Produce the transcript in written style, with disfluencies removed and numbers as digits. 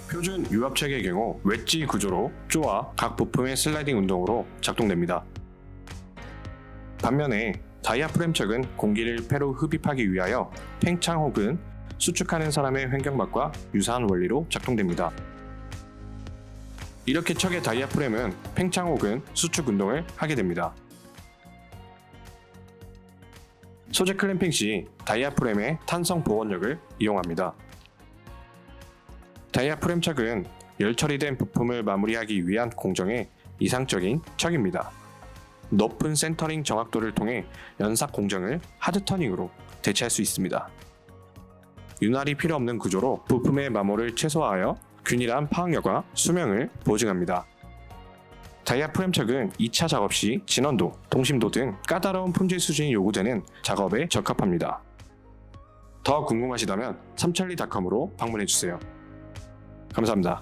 표준 유압체계의 경우 웨지 구조로 쪼와 각 부품의 슬라이딩 운동으로 작동됩니다. 반면에 다이아프램 척은 공기를 폐로 흡입하기 위하여 팽창 혹은 수축하는 사람의 횡격막과 유사한 원리로 작동됩니다. 이렇게 척의 다이아프램은 팽창 혹은 수축 운동을 하게 됩니다. 소재 클램핑 시 다이아프램의 탄성 보원력을 이용합니다. 다이아프램 척은 열 처리된 부품을 마무리하기 위한 공정의 이상적인 척입니다. 높은 센터링 정확도를 통해 연삭 공정을 하드터닝으로 대체할 수 있습니다. 윤활이 필요 없는 구조로 부품의 마모를 최소화하여 균일한 파악력과 수명을 보증합니다. 다이아프램 척은 2차 작업 시 진원도, 동심도 등 까다로운 품질 수준이 요구되는 작업에 적합합니다. 더 궁금하시다면 삼천리닷컴으로 방문해주세요. 감사합니다.